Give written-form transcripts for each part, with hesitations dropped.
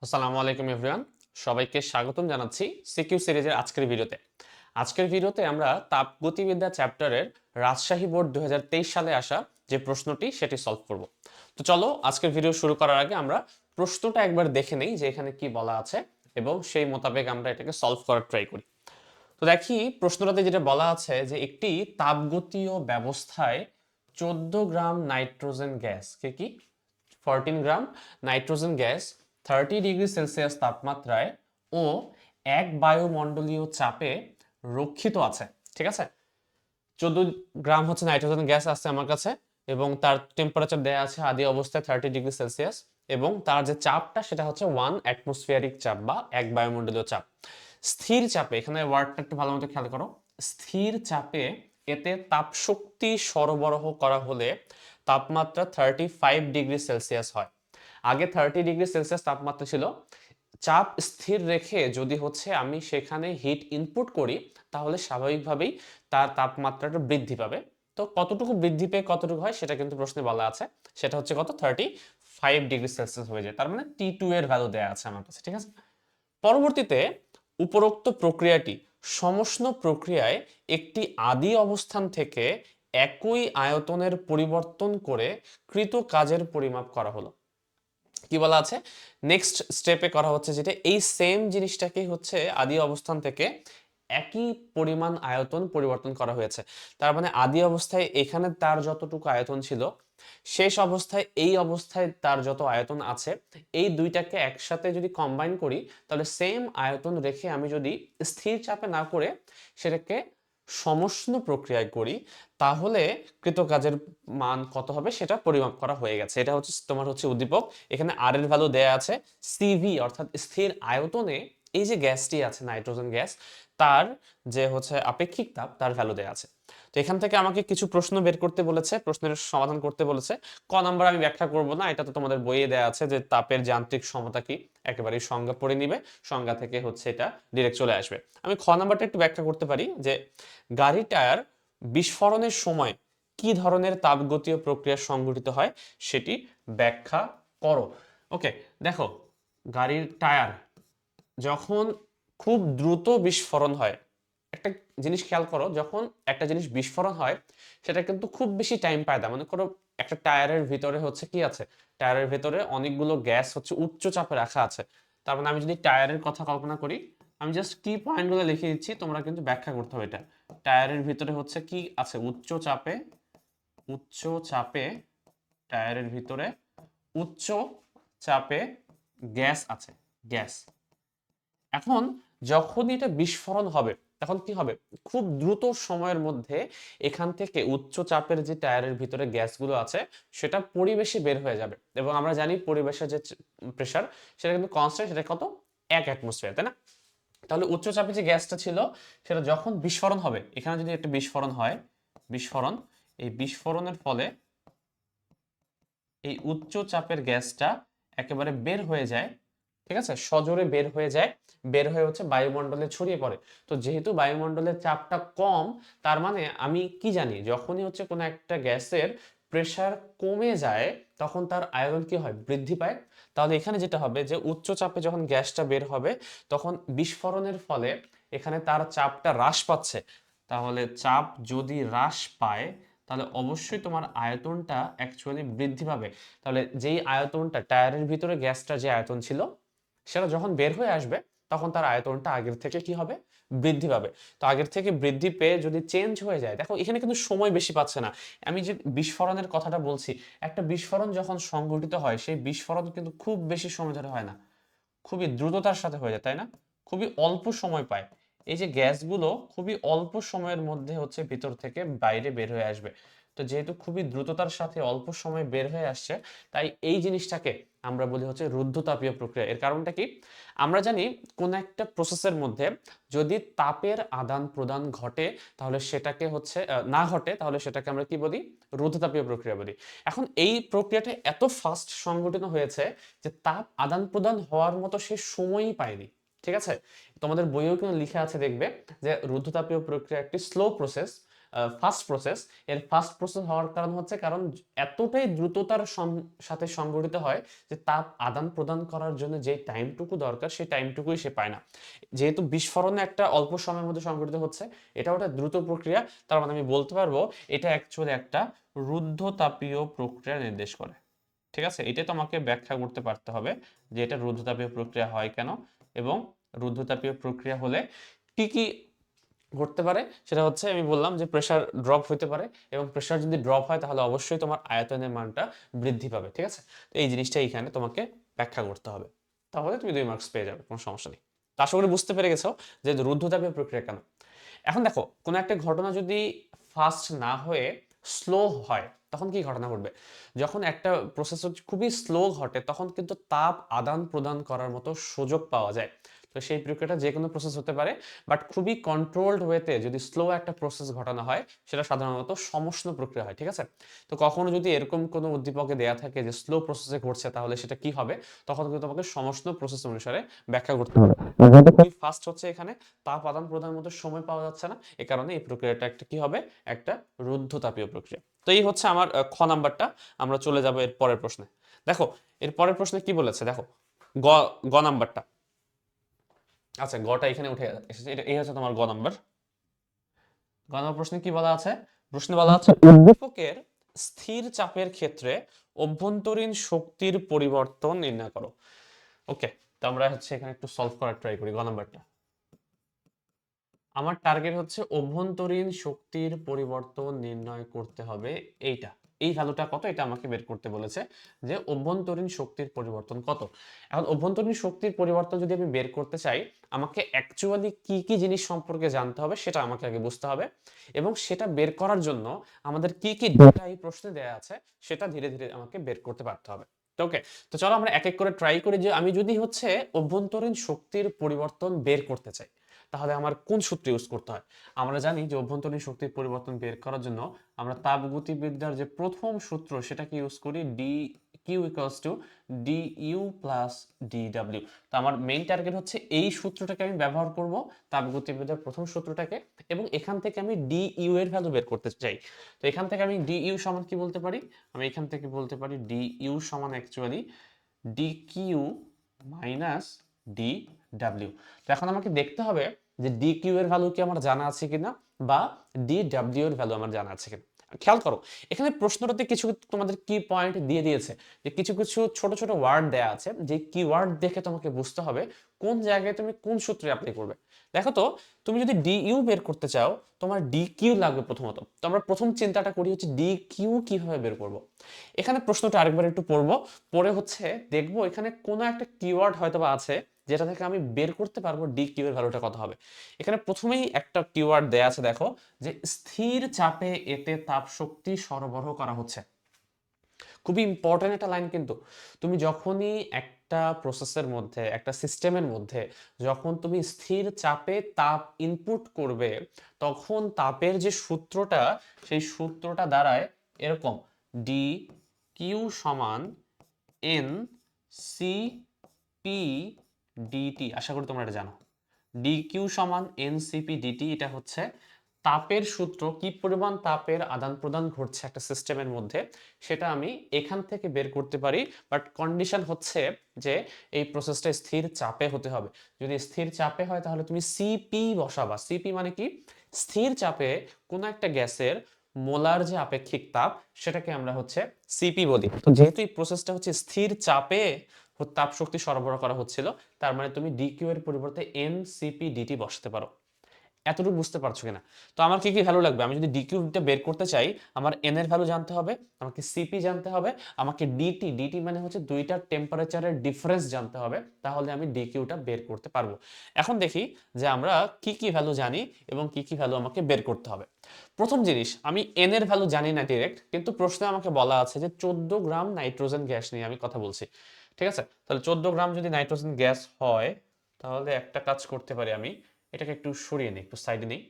আসসালামু আলাইকুম এভরিওয়ান, সবাইকে স্বাগতম জানাচ্ছি সিকিউ সিরিজের আজকের ভিডিওতে। আজকের ভিডিওতে আমরা তাপগতিবিদ্যা চ্যাপ্টারের রাজশাহী বোর্ড 2023 সালে আসা যে প্রশ্নটি সেটি সলভ করব। তো চলো আজকের ভিডিও শুরু করার আগে আমরা প্রশ্নটা একবার দেখে নেই যে এখানে কি বলা আছে এবং সেই মোতাবেক আমরা এটাকে সলভ করার ট্রাই করি। তো দেখি প্রশ্নটাতে যেটা বলা আছে যে একটি তাপগতীয় ব্যবস্থায় 14 গ্রাম নাইট্রোজেন গ্যাস কে কি 14 গ্রাম নাইট্রোজেন গ্যাস 30 ডিগ্রি সেলসিয়াস তাপমাত্রায় ও 1 বায়ুমণ্ডলীয় চাপে রক্ষিত আছে। ঠিক আছে, 14 গ্রাম হচ্ছে নাইট্রোজেন গ্যাস আছে আমার কাছে এবং তার টেম্পারেচার দেয়া আছে আদি অবস্থায় 30 ডিগ্রি সেলসিয়াস এবং তার যে চাপটা সেটা হচ্ছে 1 অ্যাটমসফিয়ারিক চাপ বা 1 বায়ুমণ্ডলীয় চাপ। স্থির চাপে, এখানে ওয়ার্ডটা একটু ভালো মতো খেয়াল করো, স্থির চাপে এতে তাপশক্তি সরবরাহ করা হলে তাপমাত্রা 35 ডিগ্রি সেলসিয়াস হয়। আগে 30 ডিগ্রি সেলসিয়াস তাপমাত্রা ছিল। চাপ স্থির রেখে যদি হচ্ছে আমি সেখানে হিট ইনপুট করি তাহলে স্বাভাবিকভাবেই তার তাপমাত্রাটা বৃদ্ধি পাবে। তো কতটুকু বৃদ্ধি পেয়ে কতটুকু হয় সেটা কিন্তু প্রশ্নে বলা আছে, সেটা হচ্ছে কত 35 ডিগ্রি সেলসিয়াস হয়ে যায়। তার মানে T2 এর ভ্যালু দেওয়া আছে আমার কাছে। ঠিক আছে, পরবর্তীতে উপরোক্ত প্রক্রিয়াটি সমষ্ণ প্রক্রিয়ায় একটি আদি অবস্থান থেকে একই আয়তনের পরিবর্তন করে কৃত কাজের পরিমাপ করা হলো। কি বলা আছে, নেক্সট স্টেপে করা হচ্ছে যেটা এই সেম জিনিসটাকেই হচ্ছে আদি অবস্থান থেকে একই পরিমাণ আয়তন পরিবর্তন করা হয়েছে। তার মানে আদি অবস্থায় এখানে তার যতটুকু আয়তন ছিল, শেষ অবস্থায় এই অবস্থায় তার যত আয়তন আছে, এই দুইটাকে একসাথে যদি কম্বাইন করি তাহলে সেম আয়তন রেখে আমি যদি স্থির চাপে না করে সেটাকে সমষ্ণ প্রক্রিয়ায় করি তাহলে কৃতকাজের মান কত হবে সেটা পরিমাপ করা হয়ে গেছে। এটা হচ্ছে তোমার হচ্ছে উদ্দীপক। এখানে আর এর ভ্যালু দেয়া আছে, সিভি অর্থাৎ স্থির আয়তনে এই যে গ্যাসটি আছে নাইট্রোজেন গ্যাস, তার যে হচ্ছে আপেক্ষিক তাপ তার ভ্যালু দেয়া আছে। তো এখান থেকে আমাকে কিছু প্রশ্ন বের করতে বলেছে, প্রশ্নের সমাধান করতে বলেছে। ক নাম্বার আমি ব্যাখ্যা করব না, এটা তো তোমাদের বইয়ে দেয়া আছে যে তাপের যান্ত্রিক সমতা কি, একেবারেই সংজ্ঞা পড়ে নিবে, সংজ্ঞা থেকে হচ্ছে এটা ডিরেক্ট চলে আসবে। আমি খ নাম্বারটা একটু ব্যাখ্যা করতে পারি যে গাড়ি টায়ার বিস্ফোরণের সময় কি ধরনের তাপগতীয় প্রক্রিয়া সংঘটিত হয় সেটি ব্যাখ্যা করো। ওকে, দেখো, গাড়ির টায়ার যখন খুব দ্রুত বিস্ফোরণ হয়, একটা জিনিস খেয়াল করো, যখন একটা জিনিস বিস্ফোরণ হয় সেটা কিন্তু খুব বেশি টাইম পায় না। মনে করো একটা টায়ারের ভিতরে হচ্ছে কি আছে, টায়ারের ভিতরে অনেকগুলো গ্যাস হচ্ছে উচ্চ চাপে রাখা আছে। তার মানে আমি যদি টায়ারের কথা কল্পনা করি, আমি জাস্ট কি পয়েন্টগুলো লিখে দিচ্ছি, তোমরা কিন্তু ব্যাখ্যা করতে হবে এটা। টায়ারের ভিতরে হচ্ছে কি আছে, উচ্চ চাপে, উচ্চ চাপে টায়ারের ভিতরে উচ্চ চাপে গ্যাস আছে, গ্যাস। এখন যখনই এটা বিস্ফোরণ হবে তখন কি হবে, খুব দ্রুত সময়ের মধ্যে এখান থেকে উচ্চ চাপের যে টায়ারের ভিতরে গ্যাসগুলো আছে সেটা পরিবেশে বের হয়ে যাবে এবং আমরা জানি পরিবেশের যে প্রেসার সেটা কিন্তু কনস্ট্যান্ট, সেটা কত, 1 অ্যাটমসফিয়ার, তাই না? তাহলে উচ্চ চাপে যে গ্যাসটা ছিল সেটা যখন বিস্ফোরণ হবে, এখানে যদি একটা বিস্ফোরণ হয়, বিস্ফোরণ, এই বিস্ফোরণের ফলে এই উচ্চ চাপের গ্যাসটা একেবারে বের হয়ে যায়। ঠিক আছে, সজোরে বের হয়ে যায়, বের হয়ে হচ্ছে বায়ুমণ্ডলে ছড়িয়ে পড়ে। তো যেহেতু বায়ুমণ্ডলের চাপটা কম, তার মানে আমি কি জানি, যখনই হচ্ছে কোনো একটা গ্যাসের প্রেসার কমে যায় তখন তার আয়তন কি হয়, বৃদ্ধি পায়। তাহলে এখানে যেটা হবে যে উচ্চ চাপে যখন গ্যাসটা বের হবে তখন বিস্ফোরণের ফলে এখানে তার চাপটা হ্রাস পাচ্ছে। তাহলে চাপ যদি হ্রাস পায় তাহলে অবশ্যই তোমার আয়তনটা অ্যাকচুয়ালি বৃদ্ধি পাবে। তাহলে যেই আয়তনটা টায়ারের ভিতরে গ্যাসটা যে আয়তন ছিল সেটা যখন বের হয়ে আসবে তখন তার আয়তনটা আগের থেকে কি হবে, বৃদ্ধি পাবে। তো আগের থেকে বৃদ্ধি পেয়ে যদি চেঞ্জ হয়ে যায়, দেখো এখানে কিন্তু সময় বেশি পাচ্ছে না। আমি যে বিস্ফোরণের কথাটা বলছি, একটা বিস্ফোরণ যখন সংঘটিত হয় সেই বিস্ফোরণ কিন্তু খুব বেশি সময় ধরে হয় না, খুবই দ্রুততার সাথে হয়ে যায়, তাই না? খুবই অল্প সময় পায়। এই যে গ্যাসগুলো খুবই অল্প সময়ের মধ্যে হচ্ছে ভিতর থেকে বাইরে বের হয়ে আসবে। তো যেহেতু খুবই দ্রুততার সাথে অল্প সময় বের হয়ে আসছে, তাই এই জিনিসটাকে আমরা বলি হচ্ছে রুদ্ধতাপীয় প্রক্রিয়া। এর কারণটা কি, আমরা জানি কোন একটা প্রসেসের মধ্যে যদি তাপের আদান প্রদান ঘটে তাহলে সেটাকে হচ্ছে না ঘটে তাহলে সেটাকে আমরা কি বলি, রুদ্ধতাপীয় প্রক্রিয়া বলি। এখন এই প্রক্রিয়াটা এত ফাস্ট সংঘটিত হয়েছে যে তাপ আদান প্রদান হওয়ার মতো সে সময়ই পায়নি। ঠিক আছে, তোমাদের বইয়েও কিন্তু লিখে আছে দেখবে যে রুদ্ধতাপীয় প্রক্রিয়া একটি স্লো প্রসেস, ফাস্ট প্রসেস, এর ফাস্ট প্রসেস হওয়ার কারণ হচ্ছে কারণ এতটাই দ্রুততার সাথে সংঘটিত হয় যে তাপ আদান প্রদান করার জন্য যে টাইমটুকু দরকার সেই টাইমটুকুই সে পায় না। যেহেতু বিস্ফোরণে একটা অল্প সময়ের মধ্যে সংঘটিত হচ্ছে, এটা ওটা দ্রুত প্রক্রিয়া, তার মানে আমি বলতে পারবো এটা অ্যাকচুয়ালি একটা রুদ্ধতাপীয় প্রক্রিয়া নির্দেশ করে। ঠিক আছে, এটা তোমাকে ব্যাখ্যা করতে পারতে হবে যে এটা রুদ্ধতাপীয় প্রক্রিয়া হয় কেন, এবং রুদ্ধতাপীয় প্রক্রিয়া হলে কি কি ঘটতে পারে। সেটা হচ্ছে আমি বললাম যে প্রেসার ড্রপ হতে পারে, এবং প্রেসার যদি ড্রপ হয় তাহলে অবশ্যই তোমার আয়তনের মানটা বৃদ্ধি পাবে। ঠিক আছে, তো এই জিনিসটা এখানে তোমাকে ব্যাখ্যা করতে হবে, তাহলে তুমি 2 মার্কস পেয়ে যাবে, কোনো সমস্যা নেই। তো আশা করি বুঝতে পেরে গেছো যে রুদ্ধতাপীয় প্রক্রিয়া কেন। এখন দেখো, কোনো একটা ঘটনা যদি ফাস্ট না হয়ে স্লো হয় তখন কি ঘটনা ঘটবে। যখন একটা প্রসেস খুবই স্লো ঘটে তখন কিন্তু তাপ আদান প্রদান করার মতো সুযোগ পাওয়া যায়। তো সেই প্রক্রিয়াটা যে কোনো প্রসেস হতে পারে, বাট খুবই কন্ট্রোলড ওয়েতে যদি স্লো একটা প্রসেস ঘটানো হয় সেটা সাধারণত সমষ্ণ প্রক্রিয়া হয়। ঠিক আছে, তো কখনো যদি এরকম কোনো উদ্দীপকে দেয়া থাকে যে স্লো প্রসেসে ঘটছে তাহলে সেটা কি হবে, তখন কিন্তু তোমাকে সমষ্ণ প্রসেস অনুসারে ব্যাখ্যা করতে হবে। খুবই ফাস্ট হচ্ছে, এখানে তাপ আদান প্রদানের মতো সময় পাওয়া যাচ্ছে না, এ কারণে এই প্রক্রিয়াটা একটা কি হবে, একটা রুদ্ধতাপীয় প্রক্রিয়া। তো এই হচ্ছে আমার খ নাম্বারটা। আমরা চলে যাব এর পরের প্রশ্নে। দেখো এর পরের প্রশ্নে কি বলেছে, দেখো গ গ নাম্বারটা। আচ্ছা, গটা এখানে উঠে এসেছে, এই হচ্ছে তোমার গ নাম্বার। গ নাম্বার প্রশ্নে কি বলা আছে, প্রশ্নে বলা আছে উদ্দীপকের স্থির চাপের ক্ষেত্রে অভ্যন্তরীণ শক্তির পরিবর্তন নির্ণয় করো। ওকে, তো আমরা হচ্ছে এখানে একটু সলভ করার ট্রাই করি গ নাম্বারটা। আমার টার্গেট হচ্ছে অভ্যন্তরীণ শক্তির পরিবর্তন নির্ণয় করতে হবে। এইটা, এই ভ্যালুটা কত এটা আমাকে বের করতে বলেছে, যে অভ্যন্তরীণ শক্তির পরিবর্তন কত। এখন অভ্যন্তরীণ শক্তির পরিবর্তন যদি আমি বের করতে চাই, আমাকে অ্যাকচুয়ালি কি কি জিনিস সম্পর্কে জানতে হবে সেটা আমাকে আগে বুঝতে হবে, এবং সেটা বের করার জন্য আমাদের কি কি ডেটা এই প্রশ্নে দেয়া আছে সেটা ধীরে ধীরে আমাকে বের করতে পারতে হবে। ওকে, তো চলো আমরা এক এক করে ট্রাই করি যে আমি যদি হচ্ছে অভ্যন্তরীণ শক্তির পরিবর্তন বের করতে চাই তাহলে আমার কোন সূত্র ইউজ করতে হয়। আমরা জানি যে অভ্যন্তরীণ শক্তির পরিবর্তন বের করার জন্য আমরা তাপগতিবিদ্যার যে প্রথম সূত্র সেটাকে ইউজ করি, d q equals to d u plus d ডাব্লিউ। তো আমার মেইন টার্গেট হচ্ছে এই সূত্রটাকে আমি ব্যবহার করব, তাপগতিবিদ্যার প্রথম সূত্রটাকে, এবং এখান থেকে আমি ডি ইউ এর ভ্যালু বের করতে চাই। তো এখান থেকে আমি ডি ইউ সমান কি বলতে পারি, আমি এখান থেকে বলতে পারি ডি ইউ সমান actually d q minus d ডাব্লিউ। তো এখন আমাকে দেখতে হবে যে ডি কিউ এর ভ্যালু কি আমার জানা আছে কিনা, বা ডি ডাব্লিউ এর ভ্যালু আমার জানা আছে কিনা। খেয়াল করো এখানে প্রশ্নটাতে কিছু তোমাদের কি পয়েন্ট দিয়ে দিয়েছে, যে কিছু কিছু ছোট ছোট ওয়ার্ড দেয়া আছে, যে কি ওয়ার্ড দেখে তোমাকে বুঝতে হবে কোন জায়গায় তুমি কোন সূত্রে অ্যাপ্লাই করবে। দেখো তো, তুমি যদি ডি ইউ বের করতে চাও তোমার ডি কিউ লাগবে প্রথমত। তো আমরা প্রথম চিন্তাটা করি হচ্ছে ডি কিউ কিভাবে বের করব। এখানে প্রশ্নটা আরেকবার একটু পড়বো, পরে হচ্ছে দেখবো এখানে কোনো একটা কিওয়ার্ড হয়তো বা আছে যেটা থেকে আমি বের করতে পারবো ডি কিউ এর ভ্যালুটা কত হবে। এখানে প্রথমেই একটা কিওয়ার্ড দেয়া আছে, দেখো যে স্থির চাপে এতে তাপ শক্তি সরবরাহ করা হচ্ছে। খুবই ইম্পর্টেন্ট একটা লাইন কিন্তু। তুমি যখনই একটা প্রসেসের মধ্যে, একটা সিস্টেমের মধ্যে যখন তুমি স্থির চাপে তাপ ইনপুট করবে, তখন তাপের যে সূত্রটা সেই সূত্রটা দাঁড়ায় এরকম, ডি কিউ সমান এন সি পি ডিটি। আশা করি তোমরা এটা জানো, ডি কিউ সমান এন সি পি ডিটি। এটা হচ্ছে তাপের সূত্র, কি পরিমাণ তাপের আদান প্রদান ঘটছে একটা সিস্টেমের মধ্যে সেটা আমি এখান থেকে বের করতে পারি। বাট কন্ডিশন হচ্ছে যে এই প্রসেসটা স্থির চাপে হতে হবে। যদি স্থির চাপে হয় তাহলে তুমি সিপি বসাবা। সিপি মানে কি, স্থির চাপে কোনো একটা গ্যাসের মোলার যে আপেক্ষিক তাপ সেটাকে আমরা হচ্ছে সিপি বলি। তো যেহেতু এই প্রসেসটা হচ্ছে স্থির চাপে তাপ শক্তি সরবরাহ করা হচ্ছিল, তার মানে তুমি ডিকিউ এর পরিবর্তে এন সিপি ডিটি বসাতে পারো। এতটুকু বুঝতে পারছো কিনা। তো আমার কি কি ভ্যালু লাগবে, আমি যদি ডিকিউটা বের করতে চাই আমার এন এর ভ্যালু জানতে হবে, আমাকে সিপি জানতে হবে, আমাকে ডিটি, ডিটি মানে হচ্ছে দুইটার টেম্পারেচারের ডিফারেন্স জানতে হবে, তাহলে আমি ডিকিউটা বের করতে পারবো। এখন দেখি যে আমরা কি কি ভ্যালু জানি এবং কি কি ভ্যালু আমাকে বের করতে হবে। প্রথম জিনিস, আমি এন এর ভ্যালু জানি না ডিরেক্ট, কিন্তু প্রশ্নে আমাকে বলা আছে যে 14 গ্রাম নাইট্রোজেন গ্যাস নিয়ে আমি কথা বলছি। ঠিক আছে, তাহলে 14 গ্রাম যদি নাইট্রোজেন গ্যাস হয় তাহলে একটা কাজ করতে পারি, আমি এটাকে একটু সরিয়ে নিই, একটু সাইডে নিই।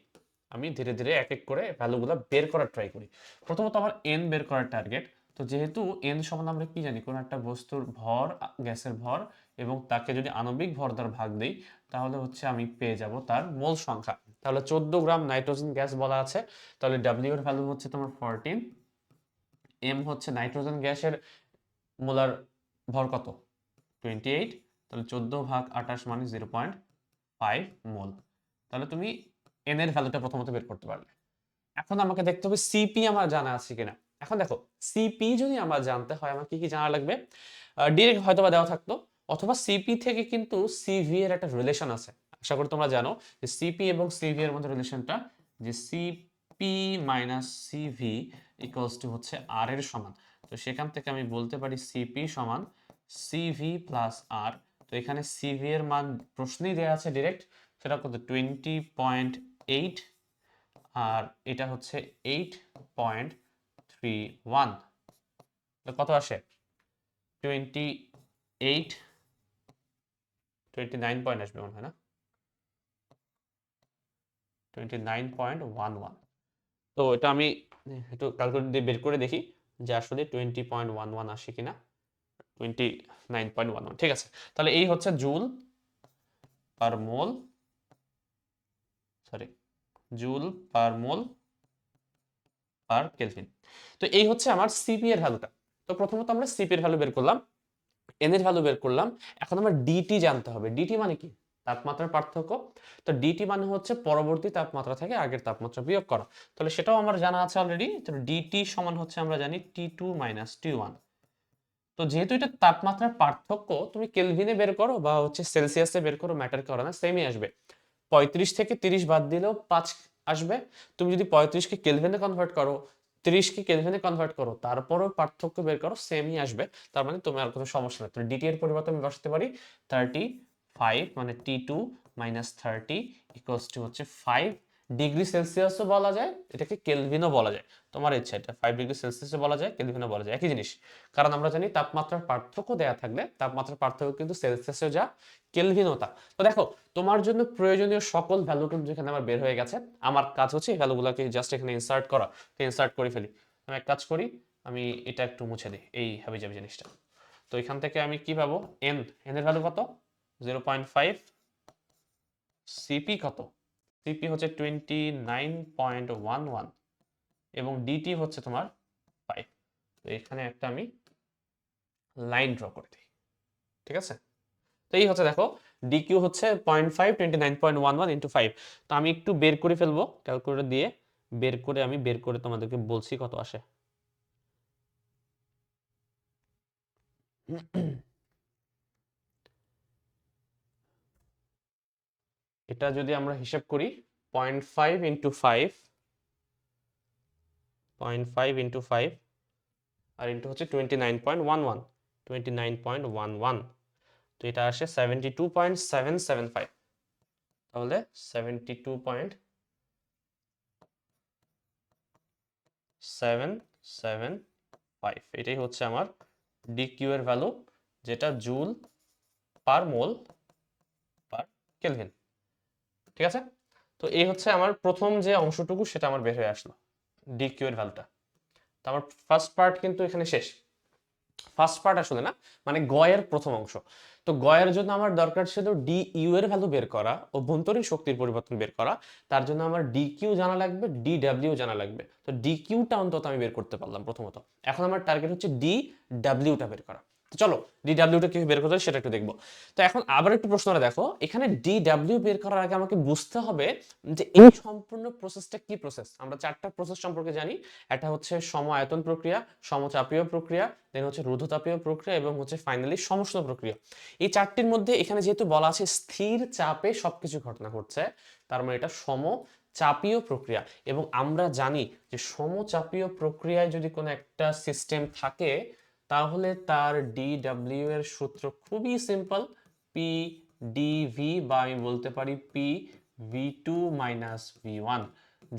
আমি ধীরে ধীরে এক এক করে ভ্যালুগুলো বের করার ট্রাই করি। প্রথমত আমার এন বের করার টার্গেট। তো যেহেতু এন সমান আমরা কি জানি, কোনো একটা বস্তুর ভর, গ্যাসের ভর, এবং তাকে যদি আণবিক ভর দ্বারা ভাগ দিই তাহলে হচ্ছে আমি পেয়ে যাব তার মোল সংখ্যা। তাহলে 14 গ্রাম নাইট্রোজেন গ্যাস বলা আছে, তাহলে ডাব্লিউ এর ভ্যালু হচ্ছে তোমার 14, এম হচ্ছে নাইট্রোজেন গ্যাসের মোলার ভর কত 28, তাহলে 14/28 মানে 0.5 মোল। তাহলে তুমি এন এর ভ্যালুটা প্রথমত বের করতে পারলে। এখন আমাকে দেখতে হবে সিপি আমার জানা আছে কিনা। এখন দেখো সিপি যদি আমার জানতে হয় আমার কি কি জানা লাগবে, ডিরেক্ট হয়তো বা দেওয়া থাকতো, অথবা সিপি থেকে কিন্তু সিভি এর একটা রিলেশন আছে। আশা করি তোমরা জানো যে সিপি এবং সিভি এর মধ্যে রিলেশনটা যে CP minus CV equals to হচ্ছে আর এর সমান। তো সেখান থেকে আমি বলতে পারি সিপি সমান সিভি প্লাস আর। তো এখানে সিভি এর মান প্রশ্নেই দেওয়া আছে ডিরেক্ট, সেটা কত 20.8, আর এটা হচ্ছে 8.31। কত আসে 28, 29 পয়েন্ট আসবে মনে হয় না, 29.11। তো এটা আমি একটু ক্যালকুলেট দিয়ে বের করে দেখি যে আসলে 20.11 আসে কিনা। 29.11, ঠিক আছে। তাহলে এই হচ্ছে জুল পার মোল, সরি জুল পার মোল পার কেলভিন। তো এই হচ্ছে আমার সিপি এর ভ্যালুটা। তো প্রথমত আমরা সিপি এর ভ্যালু বের করলাম, এন এর ভ্যালু বের করলাম। এখন আমার ডিটি জানতে হবে। ডিটি মানে কি? তাপমাত্রার পার্থক্য। তো ডিটি মানে হচ্ছে পরবর্তী তাপমাত্রা থেকে আগের তাপমাত্রা বিয়োগ করা। তাহলে সেটাও আমার জানা আছে অলরেডি। তো ডিটি সমান হচ্ছে আমরা জানি T2 - T1। তো যেহেতু এটা তাপমাত্রার পার্থক্য, তুমি কেলভিনে বের করো বা হচ্ছে সেলসিয়াসে বের করো, ম্যাটার করে না, সেমই আসবে। 35 থেকে 30 বাদ দিলেও 5 আসবে। তুমি যদি 35 কে কেলভিনে কনভার্ট করো, 30 কে কেলভিনে কনভার্ট করো, তারপরও পার্থক্য বের করো, সেমই আসবে। তার মানে তোমার আর কোনো সমস্যা নেই। তো ডিটি এর পরিবর্তে আমি বসাতে পারি 35 মানে T2 - 30 ইকুয়ালস টু হচ্ছে 5 ডিগ্রি সেলসিয়াসও বলা যায়, এটাকে কেলভিনও বলা যায়, তোমার ইচ্ছা। এটা 5 ডিগ্রি সেলসিয়াসও বলা যায়, কেলভিনও বলা যায়, একই জিনিস। কারণ আমরা জানি তাপমাত্রার পার্থক্য দেয়া থাকলে তাপমাত্রার পার্থক্য কিন্তু সেলসিয়াসে যা, কেলভিনও তা। তো দেখো তোমার জন্য প্রয়োজনীয় সকল ভ্যালু কিন্তু এখানে আমার বের হয়ে গেছে। আমার কাজ হচ্ছে এই ভ্যালুগুলোকে জাস্ট এখানে ইনসার্ট করা। তো ইনসার্ট করে ফেলি। আমি এক কাজ করি, আমি এটা একটু মুছে দিই এই হাবিজাবি জিনিসটা। তো এখান থেকে আমি কি পাবো, এন, এন এর ভ্যালু কত 0.5, সিপি কত, সিপি হচ্ছে 29.11 এবং ডিটি হচ্ছে তোমার 5। তো এখানে একটা আমি লাইন ড্র করে দিই, ঠিক আছে। তো এই হচ্ছে দেখো ডিকিউ হচ্ছে 0.5, 29.11 ইন্টু 5। তো আমি একটু বের করে ফেলবো ক্যালকুলেটর দিয়ে, বের করে তোমাদেরকে বলছি কত আসে। এটা যদি আমরা হিসাব করি 0.5 ইন্টু 5, 0.5 ইন্টু 5 আর ইন্টু হচ্ছে 29.11, 29.11। তো এটা আসে 72.775। তাহলে 72.775, এটাই হচ্ছে আমার ডিকিউ এর ভ্যালু, যেটা জুল পার মোল পার কেলভিন, ঠিক আছে। তো এই হচ্ছে আমার প্রথম যে অংশটুকু, সেটা আমার বের হয়ে আসলো ডিকিউ এর ভ্যালুটা। তো আমার ফার্স্ট পার্ট কিন্তু এখানে শেষ। ফার্স্ট পার্ট আসলে না, মানে গয়ের প্রথম অংশ। তো গয়ের জন্য আমার দরকার ছিল ডি ইউ এর ভ্যালু বের করা, অভ্যন্তরীণ শক্তির পরিবর্তন বের করা। তার জন্য আমার ডি কিউ জানা লাগবে, ডি ডাব্লিউ জানা লাগবে। তো ডি কিউটা অন্তত আমি বের করতে পারলাম প্রথমত। এখন আমার টার্গেট হচ্ছে ডি ডাব্লিউটা বের করা। তো চলো ডি ডাব্লিউটা কিভাবে বের করতে হয় সেটা একটু দেখবো। তো এখন আবার একটু প্রশ্নটা দেখো, এখানে ডি ডাব্লিউ বের করার আগে আমাকে বুঝতে হবে যে এই সম্পূর্ণ প্রসেসটা কি প্রসেস। আমরা চারটা প্রসেস সম্পর্কে জানি। একটা হচ্ছে সম আয়তন প্রক্রিয়া, সমচাপীয় প্রক্রিয়া, দেন হচ্ছে রুদ্ধতাপীয় প্রক্রিয়া এবং হচ্ছে ফাইনালি সমুষ্ণ প্রক্রিয়া। এই চারটির মধ্যে এখানে যেহেতু বলা আছে স্থির চাপে সবকিছু ঘটনা ঘটছে, তার মানে এটা সমচাপীয় প্রক্রিয়া। এবং আমরা জানি যে সমচাপীয় প্রক্রিয়ায় যদি কোনো একটা সিস্টেম থাকে, তাহলে তার ডিডব্লিউ এর সূত্র খুবই সিম্পল, পি ডিভি, বা আমি বলতে পারি পি ভি2 মাইনাস ভি1।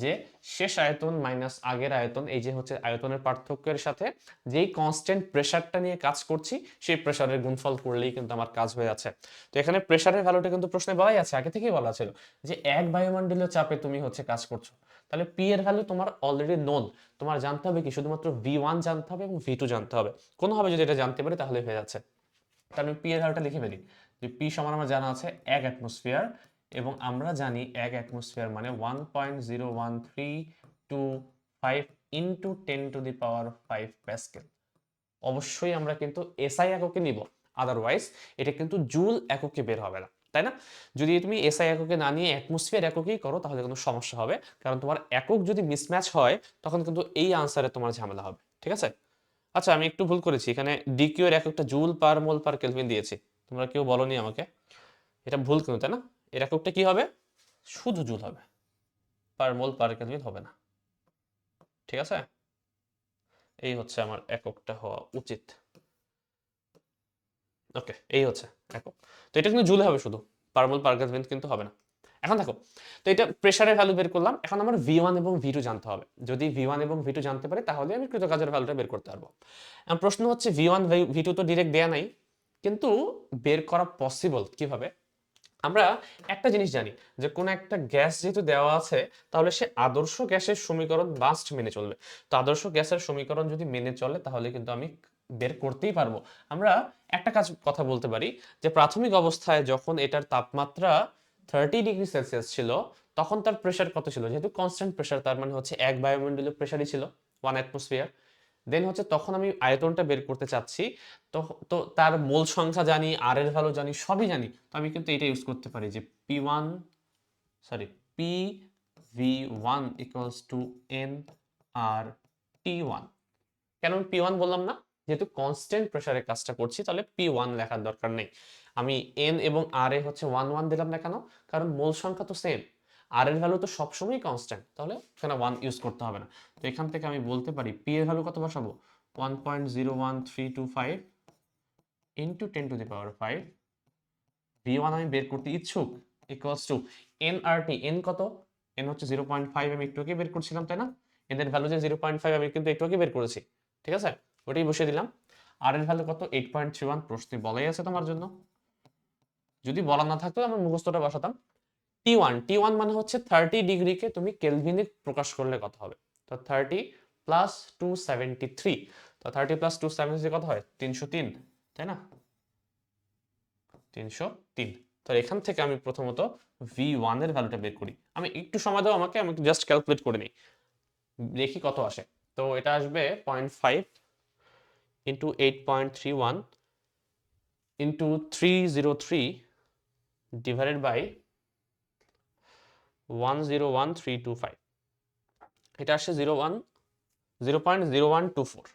যে শেষ আয়তন মাইনাস আগের আয়তন, এই যে হচ্ছে আয়তনের পার্থক্যের সাথে যেই কনস্ট্যান্ট প্রেসারটা নিয়ে কাজ করছি, সেই প্রেসারের গুণফল করলেই কিন্তু আমার কাজ হয়ে যাচ্ছে। তো এখানে প্রেসারের ভ্যালুটা কিন্তু প্রশ্নে বলাই আছে, আগে থেকেই বলা ছিল যে 1 বায়ুমণ্ডলীয় চাপে তুমি হচ্ছে কাজ করছো। তাহলে পি এর ভ্যালু তোমার অলরেডি নোন। তোমার জানতে হবে কি, শুধুমাত্র ভি1 জানতে হবে এবং ভি2 জানতে হবে। কোনোভাবে যদি এটা জানতে পারি তাহলে হয়ে যাচ্ছে। তাহলে আমি পি এর ভ্যালুটা লিখে ফেলি। যে পি সমান আমার জানা আছে 1 অ্যাটমসফিয়ার এবং আমরা জানি 1 অ্যাটমসফিয়ার মানে 1.01325 ইন্টু 10⁵ প্যাসকেল। অবশ্যই আমরা কিন্তু এসআই এককে নিব, আদারওয়াইজ এটা কিন্তু জুল এককে বের হবে না, তাই না? যদি তুমি এসআই এককে না নিয়ে অ্যাটমসফিয়ার এককেই করো তাহলে কিন্তু সমস্যা হবে, কারণ তোমার একক যদি মিসম্যাচ হয় তখন কিন্তু এই আনসারে তোমার ঝামেলা হবে, ঠিক আছে? আচ্ছা, আমি একটু ভুল করেছি, এখানে ডিকিউ এর এককটা জুল পার মোল পার কেলভিন দিয়েছি, তোমরা কেউ বলনি আমাকে, এটা ভুল কিন্তু, তাই না? এর এককটা কি হবে? শুধু জুল হবে, পার মোল পার কেলভিন হবে না, ঠিক আছে? এই হচ্ছে আমার এককটা হওয়া উচিত। ওকে, এই হচ্ছে একক। তো এটা কিন্তু জুলে হবে শুধু, পার মোল পার কেলভিন কিন্তু হবে না। এখন দেখো, তো এটা প্রেসারের ভ্যালু বের করলাম, এখন আমার V1 এবং V2 জানতে হবে। যদি V1 এবং V2 জানতে পারি তাহলে আমি কৃতকাজের ভ্যালুটা বের করতে পারবো। এখন প্রশ্ন হচ্ছে V1 V2 তো ডিরেক্ট দেয়া নাই, কিন্তু বের করা পসিবল কিভাবে? আমরা একটা জিনিস জানি যে কোনো একটা গ্যাস যেহেতু দেওয়া আছে তাহলে সে আদর্শ গ্যাসের সমীকরণ মাস্ট মেনে চলবে। তো আদর্শ গ্যাসের সমীকরণ যদি মেনে চলে তাহলে কিন্তু আমি বের করতেই পারবো। আমরা একটা কথা বলতে পারি যে প্রাথমিক অবস্থায় যখন এটার তাপমাত্রা 30°C ছিল তখন তার প্রেশার কত ছিল? যেহেতু কনস্ট্যান্ট প্রেশার, তার মানে হচ্ছে এক বায়ুমণ্ডলীয় প্রেশারই ছিল 1 অ্যাটমসফিয়ার। দেন হচ্ছে তখন আমি আয়তনটা বের করতে চাচ্ছি, তো তো তার মোল সংখ্যা জানি, আর এর ভ্যালু জানি, সবই জানি, তো আমি কিন্তু এটা ইউজ করতে পারি যে P1 sorry PV1 equals to nRT1। কেন আমি P1 বললাম না? যেহেতু কনস্ট্যান্ট প্রেসারে কাজটা করছি তাহলে P1 লেখার দরকার নেই। আমি n এবং r এ হচ্ছে 1 1 দিলাম না কেন? কারণ মোল সংখ্যা তো সেম, r এর ভ্যালু তো সবসময় কনস্ট্যান্ট, তাহলে এখানে 1 ইউজ করতে হবে না। তো এখান থেকে আমি বলতে পারি P এর ভ্যালু কত বসাবো? 1.01325 ইন্টু 10⁵। V1 আমি বের করতে ইচ্ছুক ইকুয়ালস টু nRT। n কত? n হচ্ছে 0.5, আমি একটু আগে বের করছিলাম, তাই না? n এর ভ্যালু যে 0.5 আমি কিন্তু একটু আগে বের করেছি, ঠিক আছে? ওটাই বসিয়ে দিলাম। আর এর ভ্যালু কত? 8.31, প্রশ্নে বলাই আছে তোমার জন্য, যদি বলা না থাকতো আমরা মুখস্থটা বসাতাম। T1 মানে হচ্ছে 30°কে তুমি কেলভিনে প্রকাশ করলে কত হবে? তো 30 প্লাস 273, তো 30 প্লাস 273 কত হয়? 303, তাই না? 303। তো এখান থেকে আমি প্রথমত V1 এর ভ্যালুটা বের করি। আমি একটু সময় দাও আমাকে, আমি জাস্ট ক্যালকুলেট করে নিই, দেখি কত আসে। তো এটা আসবে 0.5 ইন্টু 8.31 ইন্টু 303 ডিভাইডেড বাই 101,325। এটা আসছে 0.0124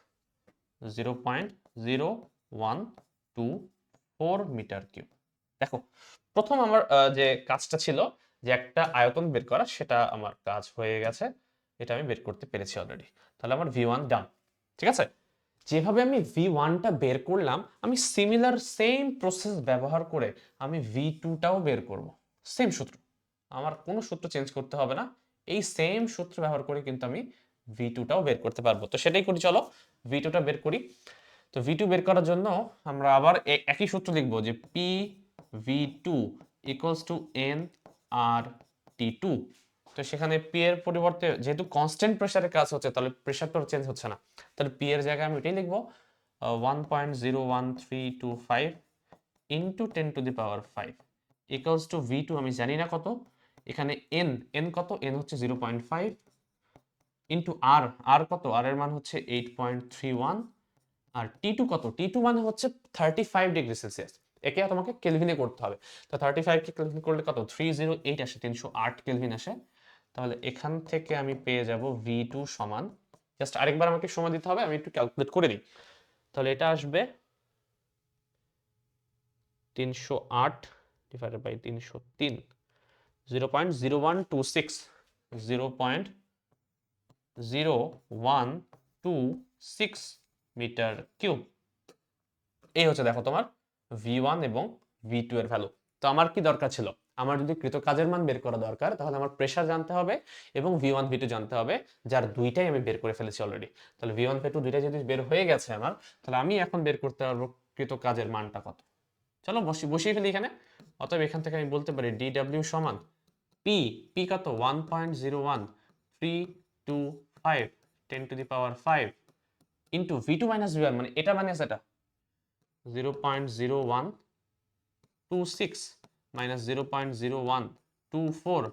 0.0124 মিটার কিউব। দেখো, প্রথম আমার যে কাজটা ছিল যে একটা আয়তন বের করা, সেটা আমার কাজ হয়ে গেছে, এটা আমি বের করতে পেরেছি অলরেডি। তাহলে আমার V1 ডান, ঠিক আছে? যেভাবে আমি V1টা বের করলাম, আমি সিমিলার সেম প্রসেস ব্যবহার করে আমি V2টাও বের করব। সেম সূত্র, আমার কোনো সূত্র চেঞ্জ করতে হবে না, এই সেম সূত্র ব্যবহার করে কিন্তু আমি V2টাও বের করতে পারবো। তো সেটাই করি, চলো V2টা বের করি। তো V2 বের করার জন্য আমরা আবার একই সূত্র লিখবো যে PV2 ইকুয়ালস টু nRT2। তো সেখানে P এর পরিবর্তে যেহেতু কনস্ট্যান্ট প্রেসারে কাজ হচ্ছে তাহলে প্রেসারটা চেঞ্জ হচ্ছে না, তাহলে P এর জায়গায় আমি এটাই লিখবো 1.01325 ইন্টু 10⁵ ইকুয়ালস টু V2 আমি জানি না কত, এখানে n কত? n হচ্ছে 0.5 ইন্টু r কত? r এর মান হচ্ছে 8.31, আর T2 কত? T2 মানে হচ্ছে 35°C। একে তোমাকে কেলভিনে করতে হবে। তো 35 কে কেলভিন করলে কত? 308 আসে, 308 কেলভিন আসে। তাহলে এখান থেকে আমি পেয়ে যাব V2 সমান, জাস্ট আরেকবার আমাকে সময় দিতে হবে, আমি একটু ক্যালকুলেট করে নিই। তাহলে এটা আসবে 308 ডিভাইডেড বাই 303, 0.0126 0.0126 মিটার কিউব। এই হচ্ছে দেখো তোমার V1 এবং V2 এর ভ্যালু। তো আমার কি দরকার ছিল? আমার যদি কৃতকাজের মান বের করা দরকার তাহলে আমার প্রেসার জানতে হবে এবং V1 V2 জানতে হবে, যার দুইটাই আমি বের করে ফেলেছি অলরেডি। তাহলে V1 V2 দুইটাই যদি বের হয়ে গেছে আমার, তাহলে আমি এখন বের করতে পারবো কৃতকাজের মানটা কত। চলো বসিয়ে ফেলি এখানে। অতএব এখান থেকে আমি বলতে পারি DW সমান P কত? 1.01325 10⁵ ইন্টু V2 মাইনাস V1, মানে এটা মাইনাস এটা 0.0126 মাইনাস 0.01 0.0124,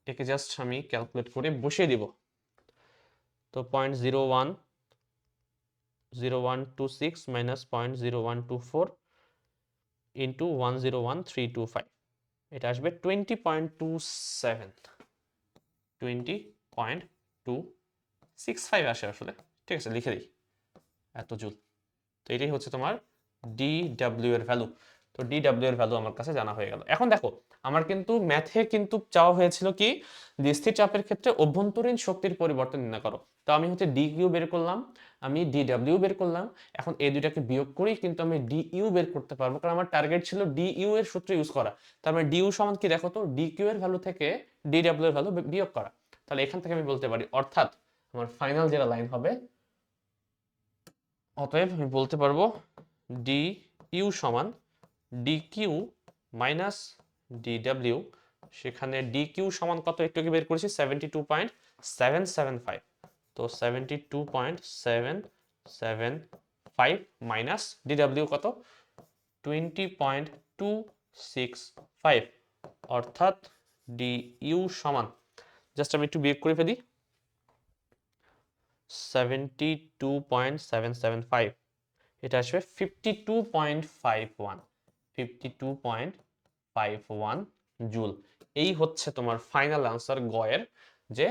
একে জাস্ট আমি ক্যালকুলেট করে বসিয়ে দিব। তো 0.0126 মাইনাস 0.0124 ইন্টু 101325, এটা আসবে 20.27, 20.265 আসে আসলে। ঠিক আছে, লিখে দিই এত জুল। তো এটাই হচ্ছে তোমার DW এর ভ্যালু। তো DW এর ভ্যালু আমার কাছে জানা হয়ে গেল। এখন দেখো, আমার কিন্তু ম্যাথে কিন্তু চাওয়া হয়েছিল কি, যে স্থির চাপের ক্ষেত্রে অভ্যন্তরীণ শক্তির পরিবর্তন নির্ণয় করো। তো আমি হচ্ছে DQ বের করলাম, আমি DW বের করলাম। এখন এই দুইটাকে বিয়োগ করেই কিন্তু আমি DU বের করতে পারবো, কারণ আমার টার্গেট ছিল DU এর সূত্র ইউজ করা। তার মানে DU সমান কি দেখো তো, DQ এর ভ্যালু থেকে DW এর ভ্যালু বিয়োগ করা। তাহলে এখান থেকে আমি বলতে পারি, অর্থাৎ আমার ফাইনাল যেটা লাইন হবে, অতএব আমি বলতে পারবো DU সমান DQ মাইনাস DW। সেখানে DQ সমান কত একটু আগে বের করেছি, 72.775। তো 72.775 মাইনাস DW কত, 20.265, অর্থাৎ DU সমান, জাস্ট আমি একটু বিয়োগ করে ফেলি, 72.775, এটা আসবে 52.51, 52.51 জুল। এই হচ্ছে তোমার ফাইনাল আনসার গয়ের, যে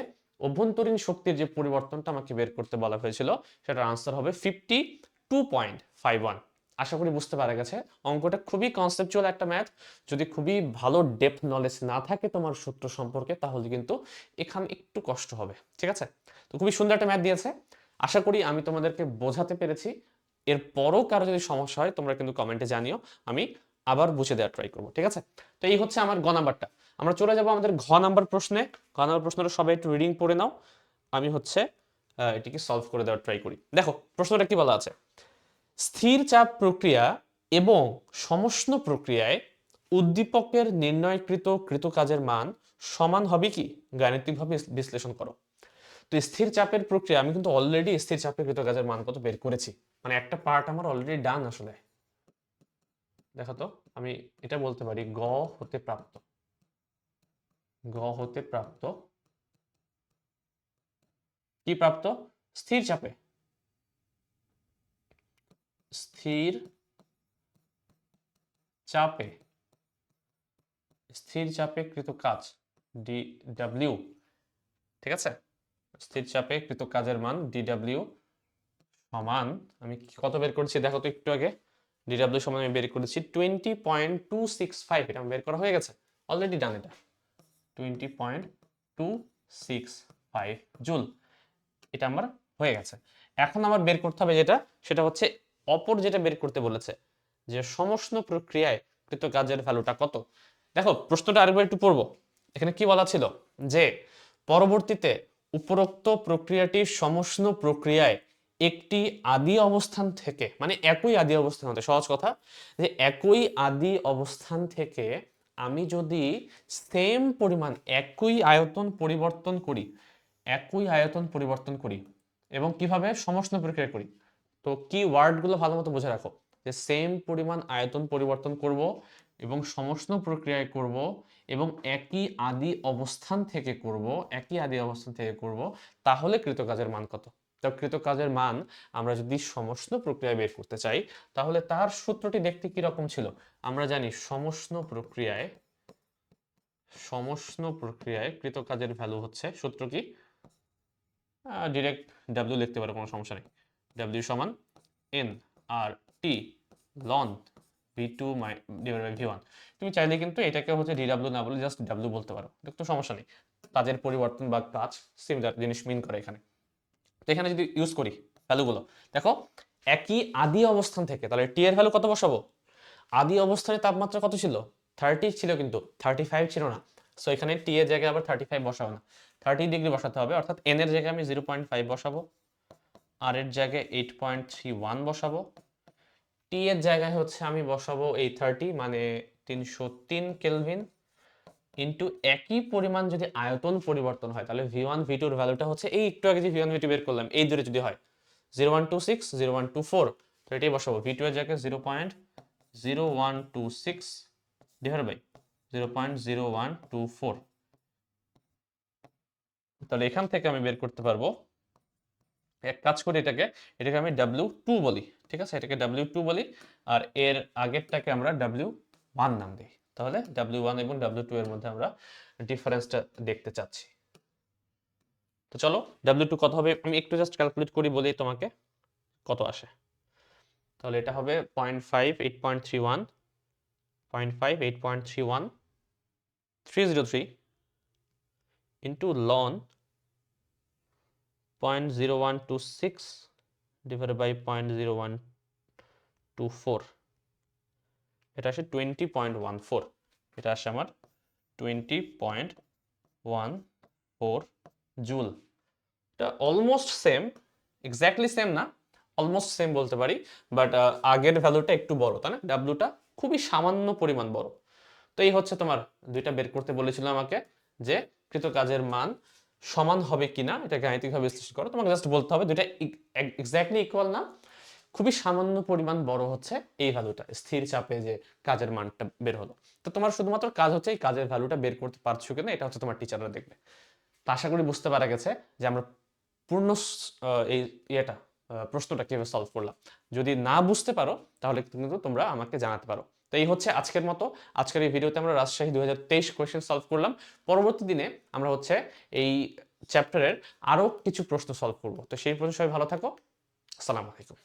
অভ্যন্তরীণ শক্তির যে পরিবর্তনটা আমাকে বের করতে বলা হয়েছিল, সেটার আনসার হবে 52.51। আশা করি বুঝতে পারা গেছে। অঙ্কটা খুবই কনসেপচুয়াল একটা ম্যাথ। যদি খুবই ভালো ডেপথ নলেজ না থাকে তোমার সূত্র সম্পর্কে, তাহলে কিন্তু এখানে একটু কষ্ট হবে। ঠিক আছে, তো খুবই সুন্দর একটা ম্যাথ দিয়েছে। আশা করি আমি তোমাদেরকে বোঝাতে পেরেছি। এরপরও কারো যদি সমস্যা হয় তোমরা কিন্তু কমেন্টে জানিও, আমি আবার বুঝে দেওয়ার ট্রাই করবো। ঠিক আছে, তো এই হচ্ছে আমার গ নাম্বারটা। আমরা চলে যাব আমাদের ঘ নাম্বার প্রশ্নে। ঘ নাম্বার প্রশ্নটা সবাই একটু রিডিং পড়ে নাও, আমি হচ্ছে এটিকে সলভ করে দেওয়ার ট্রাই করি। দেখো প্রশ্নটা কি বলা আছে, স্থির চাপ প্রক্রিয়া এবং সমষ্ণ প্রক্রিয়ায় উদ্দীপকের নির্ণয়কৃত কৃতকাজের মান সমান হবে কি, গাণিতিকভাবে বিশ্লেষণ করো। তো স্থির চাপের প্রক্রিয়া, আমি কিন্তু অলরেডি স্থির চাপের কৃতকাজের মান কত বের করেছি, মানে একটা পার্ট আমার অলরেডি ডান। আসলে দেখো তো, আমি এটা বলতে পারি গ হতে প্রাপ্ত, গ হতে প্রাপ্ত কি প্রাপ্ত, স্থির চাপে, স্থির চাপে, স্থির চাপে কৃত কাজ DW। ঠিক আছে, স্থির চাপে কৃত কাজের মান DW সমান, আমি কত বের করেছি দেখো তো একটু আগে, DW সমান আমি বের করেছি 20.265, এটা বের করা হয়ে গেছে অলরেডি ডান। এটা 20.265 জুল, এটা আমার হয়ে গেছে। এখন আমার বের করতে হবে যেটা, সেটা হচ্ছে অপর যেটা বের করতে বলেছে, যে সমষ্ণ প্রক্রিয়ায় কৃত কাজের ভ্যালুটা কত। দেখো প্রশ্নটা আরেকবার একটু পড়বো। এখানে কি বলা ছিল, যে পরবর্তীতে উপরোক্ত প্রক্রিয়াটির সমষ্ণ প্রক্রিয়ায় একটি আদি অবস্থান থেকে, মানে একই আদি অবস্থান হতে, সহজ কথা, যে একই আদি অবস্থান থেকে আমি যদি সেম পরিমাণ একই আয়তন পরিবর্তন করি, একই আয়তন পরিবর্তন করি এবং কিভাবে সমষ্ণ প্রক্রিয়া করি। তো কি ওয়ার্ডগুলো ভালো মতো বুঝে রাখো, যে সেম পরিমাণ আয়তন পরিবর্তন করব এবং সমষ্ণ প্রক্রিয়ায় করব এবং একই আদি অবস্থান থেকে করব, একই আদি অবস্থান থেকে করব, তাহলে কৃতকাজের মান কত। তো কৃতকাজের মান আমরা যদি সমষ্ণ প্রক্রিয়ায় বের করতে চাই, তাহলে তার সূত্রটি দেখতে কি রকম ছিল। আমরা জানি সমষ্ণ প্রক্রিয়ায় কৃতকাজের ভ্যালু হচ্ছে, সূত্র কি, ডিরেক্ট W লিখতে পারো, কোনো সমস্যা নেই। W সমান N আর T লন V2 ডিভাইড বাই V1। তুমি চাইলে কিন্তু এটাকে হচ্ছে DW না বলে জাস্ট W বলতে পারো, তো সমস্যা নেই। কাজের পরিবর্তন বা কাজ সিমিলার জিনিস মিন করে এখানে। তো এখানে যদি ইউজ করি ভ্যালুগুলো, দেখো একই আদি অবস্থান থেকে, তাহলে T এর ভ্যালু কত বসাবো, আদি অবস্থায় তাপমাত্রা কত ছিল, 30 ছিল, কিন্তু 35 ছিল না। সো এখানে T এর জায়গায় আবার 35 বসাবো না, 30 ডিগ্রি বসাতে হবে, অর্থাৎ N এর জায়গায় আমি 0.5 বসাবো, আর এর জায়গায় 8.31 বসাবো, টি এর জায়গায় হচ্ছে আমি বসাবো এই 30, মানে 303 কেলভিন, ইন্টু একই পরিমাণ যদি আয়তন পরিবর্তন হয়, তাহলে V1 V2 এর ভ্যালুটা হচ্ছে এই একটু আগে যে V1 V2 বের করলাম, এই দূরে যদি হয় 0126 0124, তো এটাই বসাবো। V2 এর জায়গায় 0.0126 ডিভাইড বাই 0.0124। তাহলে এখান থেকে আমি বের করতে পারবো, এক কাজ করি, এটাকে আমি W2 বলি, ঠিক আছে, এটাকে W2 বলি, আর এর আগেরটাকে আমরা W1 নাম দিই। তাহলে W1 এবং W2 এর মধ্যে আমরা ডিফারেন্সটা দেখতে চাচ্ছি। তো চলো W2 কত হবে আমি একটু জাস্ট ক্যালকুলেট করি, বলি তোমাকে কত আসে। তাহলে এটা হবে 0.5 8.31 0.5 8.31 303 ইন্টু লন 0.0126 divided by 0.0124, এটা আসে 20.14, এটা আসে আমার 20.14 জুল। এটা অলমোস্ট সেম, এক্স্যাক্টলি সেম না, অলমোস্ট সেম বলতে পারি, বাট আগের ভ্যালুটা একটু বড়, তাই না, ডাব্লুটা খুবই সামান্য পরিমাণ বড়। তো এই হচ্ছে তোমার দুইটা বের করতে বলেছিল আমাকে, যে কৃত কাজের মান সমান হবে কিনা, এটা গাণিতিকভাবে বিশ্লেষণ করো। তোমাকে জাস্ট বলতে হবে দুইটা এক্স্যাক্টলি ইকুয়াল না, খুবই সামান্য পরিমাণ বড় হচ্ছে এই ভ্যালুটা, স্থির চাপে যে কাজের মানটা বের হলো। তো তোমার শুধুমাত্র কাজ হচ্ছে এই কাজের ভ্যালুটা বের করতে পারছো কিনা, এটা হচ্ছে তোমার টিচাররা দেখবে। তো আশা করি বুঝতে পারা গেছে যে আমরা পূর্ণ এই ইয়েটা প্রশ্নটা কিভাবে সলভ করলাম। যদি না বুঝতে পারো তাহলে কিন্তু তোমরা আমাকে জানাতে পারো। তো এই হচ্ছে আজকের মতো, আজকের এই ভিডিওতে আমরা রাজশাহী 2023 কোয়েশ্চেন সলভ করলাম। পরবর্তী দিনে আমরা হচ্ছে এই চ্যাপ্টারের আরো কিছু প্রশ্ন সলভ করব। তো সেই পর্যন্ত সবাই ভালো থাকো, আসসালামু আলাইকুম।